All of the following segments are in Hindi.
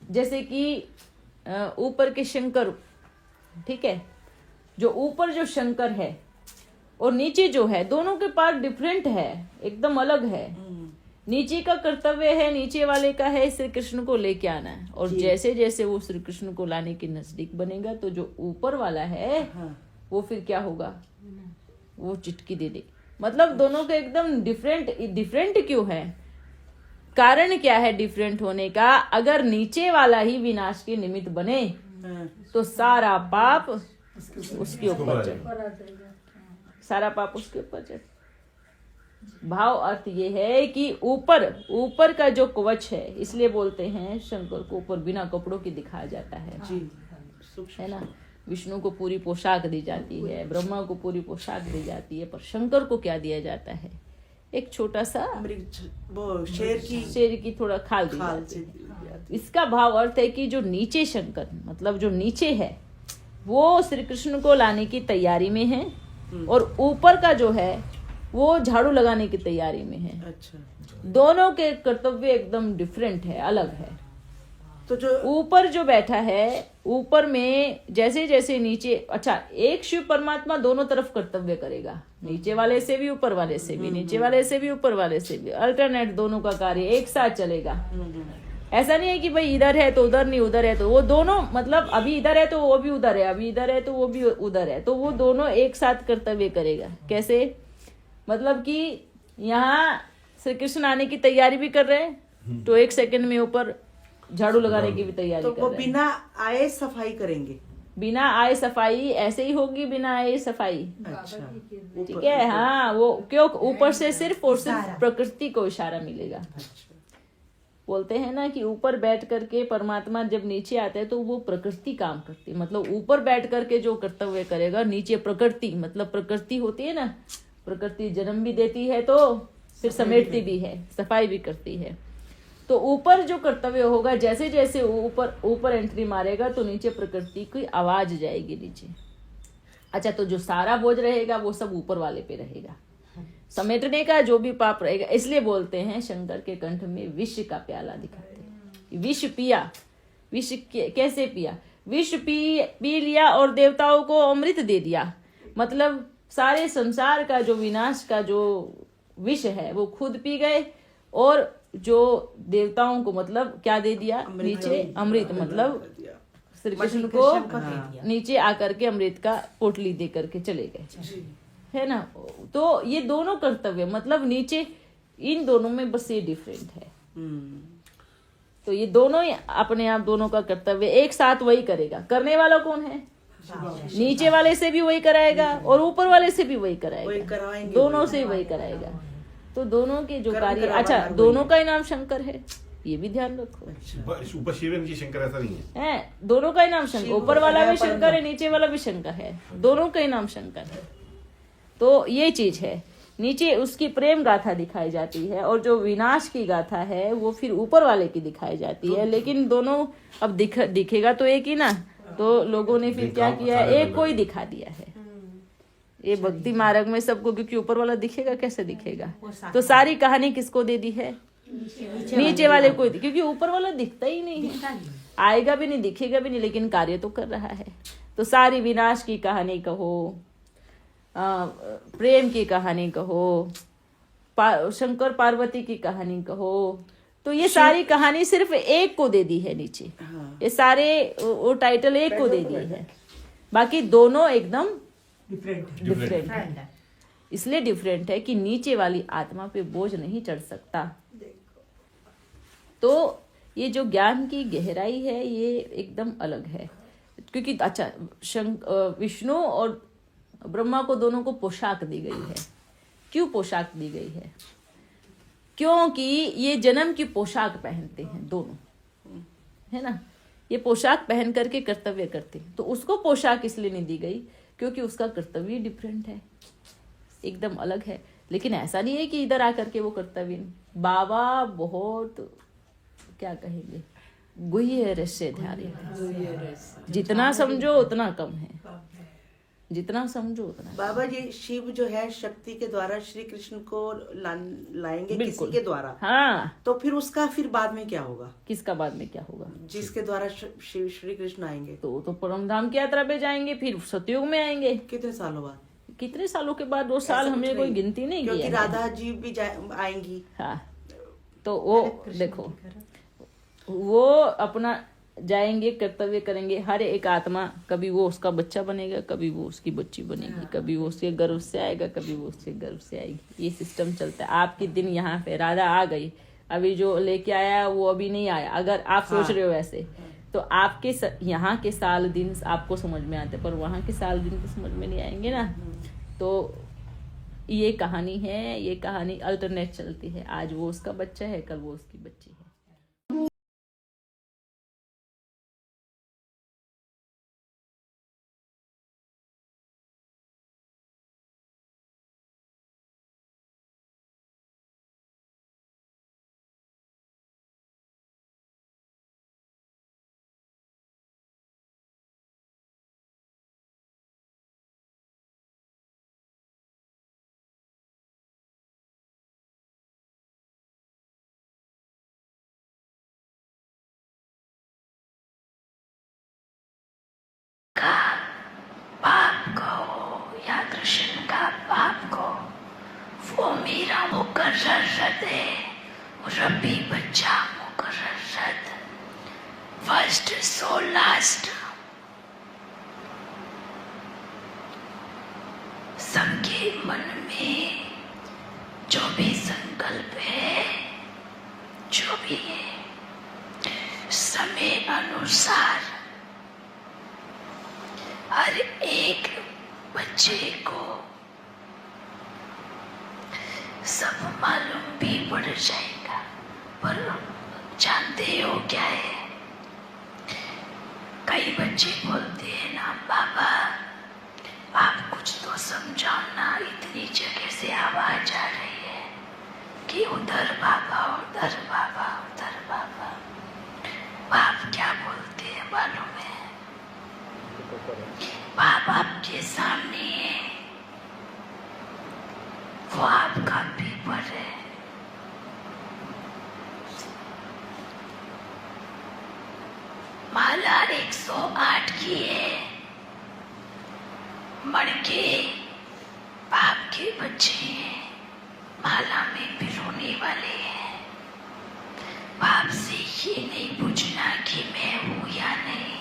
जैसे कि ऊपर के शंकर, ठीक है, जो ऊपर जो शंकर है और नीचे जो है, दोनों के पार्ट डिफरेंट है, एकदम अलग है। नीचे का कर्तव्य है, नीचे वाले का है श्री कृष्ण को लेके आना है, और जैसे जैसे वो श्री कृष्ण को लाने के नजदीक बनेगा तो जो ऊपर वाला है वो फिर क्या होगा, वो चिटकी दे दे। मतलब दोनों के एकदम डिफरेंट क्यों है, कारण क्या है डिफरेंट होने का? अगर नीचे वाला ही विनाश के निमित्त बने तो सारा पाप उसके ऊपर चढ़े, सारा पाप उसके ऊपर चढ़े। भाव अर्थ ये है कि ऊपर का जो कवच है, इसलिए बोलते हैं शंकर को ऊपर बिना कपड़ों के दिखाया जाता है ना। विष्णु को पूरी पोशाक दी जाती है, ब्रह्मा को पूरी पोशाक दी जाती है, पर शंकर को क्या दिया जाता है? एक छोटा सा शेर की थोड़ा खाल दी जाती है। इसका भाव अर्थ है कि जो नीचे शंकर, मतलब जो नीचे है वो श्री कृष्ण को लाने की तैयारी में है, और ऊपर का जो है वो झाड़ू लगाने की तैयारी में है। अच्छा। दोनों के कर्तव्य एकदम डिफरेंट है, अलग है। तो जो ऊपर जो बैठा है, ऊपर में जैसे जैसे नीचे, अच्छा, एक शिव परमात्मा दोनों तरफ कर्तव्य करेगा, नीचे वाले से भी ऊपर वाले से भी, नीचे वाले से भी ऊपर वाले से भी, अल्टरनेट दोनों का कार्य एक साथ चलेगा। ऐसा नहीं है कि भाई इधर है तो उधर नहीं, उधर है तो वो, दोनों मतलब अभी इधर है तो वो भी उधर है, अभी इधर है तो वो भी उधर है, तो वो दोनों एक साथ कर्तव्य करेगा। कैसे? मतलब कि यहाँ श्री कृष्ण आने की तैयारी भी कर रहे हैं तो एक सेकंड में ऊपर झाड़ू लगाने की भी तैयारी कर रहे हैं। तो बिना आए सफाई करेंगे, बिना आए सफाई ऐसे ही होगी, बिना आए सफाई। अच्छा, ठीक है। हाँ, वो क्यों ऊपर से सिर्फ और सिर्फ प्रकृति को इशारा मिलेगा। बोलते हैं ना कि ऊपर बैठ करके परमात्मा जब नीचे आते हैं तो वो प्रकृति काम करती है, मतलब ऊपर बैठ करके जो कर्तव्य करेगा, नीचे प्रकृति, मतलब प्रकृति होती है ना, प्रकृति जन्म भी देती है तो फिर समेटती भी है, सफाई भी करती है। तो ऊपर जो कर्तव्य होगा, जैसे जैसे ऊपर एंट्री मारेगा तो नीचे प्रकृति की आवाज जाएगी नीचे। अच्छा, तो जो सारा बोझ रहेगा वो सब ऊपर वाले पे रहेगा, समेटने का जो भी पाप रहेगा। इसलिए बोलते हैं शंकर के कंठ में विष का प्याला दिखाते हैं। विष पिया, विष कैसे पिया? विष पी लिया और देवताओं को अमृत दे दिया। मतलब सारे संसार का जो विनाश का जो विष है वो खुद पी गए, और जो देवताओं को मतलब क्या दे दिया? नीचे अमृत, मतलब श्री कृष्ण को नीचे आकर के अमृत का पोटली दे करके चले गए, है ना। तो ये दोनों कर्तव्य, मतलब नीचे इन दोनों में बस ये डिफरेंट है। तो ये दोनों अपने आप दोनों का कर्तव्य एक साथ वही करेगा। करने वाला कौन है? नीचे वाले से भी वही कराएगा और ऊपर वाले से भी वही कराएगा, दोनों से वही कराएगा। तो दोनों के जो कार्य, अच्छा, दोनों का ही नाम शंकर है, ये भी ध्यान रखो। ऊपर शिव है, नीचे शंकर, ऐसा नहीं है। दोनों का ही नाम शंकर, ऊपर वाला भी शंकर है, नीचे वाला भी शंकर है, दोनों का ही नाम शंकर है। तो ये चीज है। नीचे उसकी प्रेम गाथा दिखाई जाती है, और जो विनाश की गाथा है वो फिर ऊपर वाले की दिखाई जाती है। लेकिन दोनों अब दिखेगा तो एक ही ना, तो लोगों ने फिर क्या किया, एक को ही दिखा दिया है। ये भक्ति मार्ग में सबको, क्योंकि ऊपर वाला दिखेगा कैसे दिखेगा, तो सारी कहानी किसको दे दी है? नीचे वाले को, क्योंकि ऊपर वाला दिखता ही नहीं है, आएगा भी नहीं, दिखेगा भी नहीं, लेकिन कार्य तो कर रहा है। तो सारी विनाश की कहानी कहो, प्रेम की कहानी कहो, शंकर पार्वती की कहानी कहो, तो ये सारी कहानी सिर्फ एक को दे दी है नीचे। ये सारे वो टाइटल एक को दे दी है, बाकी दोनों एकदम डिफरेंट है। इसलिए डिफरेंट है कि नीचे वाली आत्मा पे बोझ नहीं चढ़ सकता। तो ये जो ज्ञान की गहराई है ये एकदम अलग है। क्योंकि अच्छा, विष्णु और ब्रह्मा को दोनों को पोशाक दी गई है। क्यों पोशाक दी गई है? क्योंकि ये जन्म की पोशाक पहनते हैं दोनों, है ना। ये पोशाक पहन करके कर्तव्य करते हैं, तो उसको पोशाक इसलिए नहीं दी गई क्योंकि उसका कर्तव्य डिफरेंट है, एकदम अलग है। लेकिन ऐसा नहीं है कि इधर आकर के वो कर्तव्य नहीं। बाबा बहुत क्या कहेंगे, गुह्य रहस्य ध्यान, जितना समझो उतना कम है। जितना समझो उतना। बाबा जी, शिव जो है शक्ति के द्वारा श्री कृष्ण को लाएंगे बिल्कुल। किसी के द्वारा, हाँ, तो फिर उसका फिर बाद में क्या होगा? किसका बाद में क्या होगा? जिसके द्वारा शिव श्री कृष्ण आएंगे तो परम धाम की यात्रा पे जाएंगे, फिर सतयुग में आएंगे। कितने सालों बाद? कितने सालों के बाद? 2 साल ऐसा हमने कुछ कोई नहीं। गिनती नहीं क्योंकि किया है। राधा जी भी आएंगी। हाँ, तो वो देखो, वो अपना जाएंगे, कर्तव्य करेंगे। हर एक आत्मा, कभी वो उसका बच्चा बनेगा, कभी वो उसकी बच्ची बनेगी, कभी वो उसके गर्भ से आएगा, कभी वो उसके गर्भ से आएगी। ये सिस्टम चलता है। आपके दिन यहाँ पे राधा आ गई, अभी जो लेके आया वो अभी नहीं आया। अगर आप सोच रहे हो ऐसे, तो आपके यहाँ के साल दिन आपको समझ में आते, पर वहाँ के साल दिन तो समझ में नहीं आएंगे ना। तो ये कहानी है, ये कहानी अल्टरनेट चलती है। आज वो उसका बच्चा है, कल वो उसकी बच्ची है। पाप को या कृष्ण का पाप को, वो मेरा मुकर्रर रद है, रबी बच्चा मुकर्रर रद, फर्स्ट सो लास्ट। सबके मन में जो भी संकल्प है, जो भी है, समय अनुसार हर एक बच्चे को सब मालूम भी पड़ जाएगा। पर जानते हो क्या है, कई बच्चे बोलते हैं ना, बाबा आप कुछ तो समझाओ ना, इतनी जगह से आवाज आ रही है कि उधर बाबा, उधर बाबा, उधर बाबा। बाप क्या बोलते हैं मालूम है? बाप आपके सामने है, वो आपका पेपर है। माला 108 की है, मणके बाप के बच्चे हैं, माला में पिरोने वाले हैं। बाप से ये नहीं पूछना कि मैं हूं या नहीं,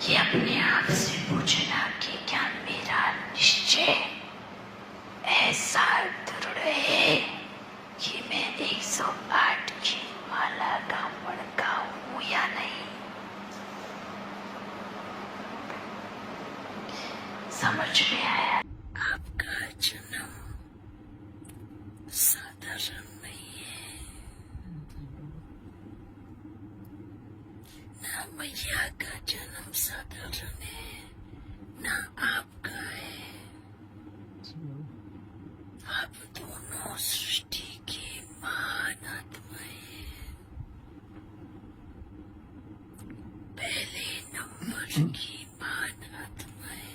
ये अपने आप से पूछना कि क्या मेरा निश्चय ऐसा दृढ़ है कि मैं 108 की माला का मणका हूं या नहीं। समझ में आया? आपका जन्म साधारण नहीं है ना, मैया का जन्म साधारण है ना आपका है। आप दोनों सृष्टि की महान आत्माएं हैं, पहले नंबर की महान आत्माएं।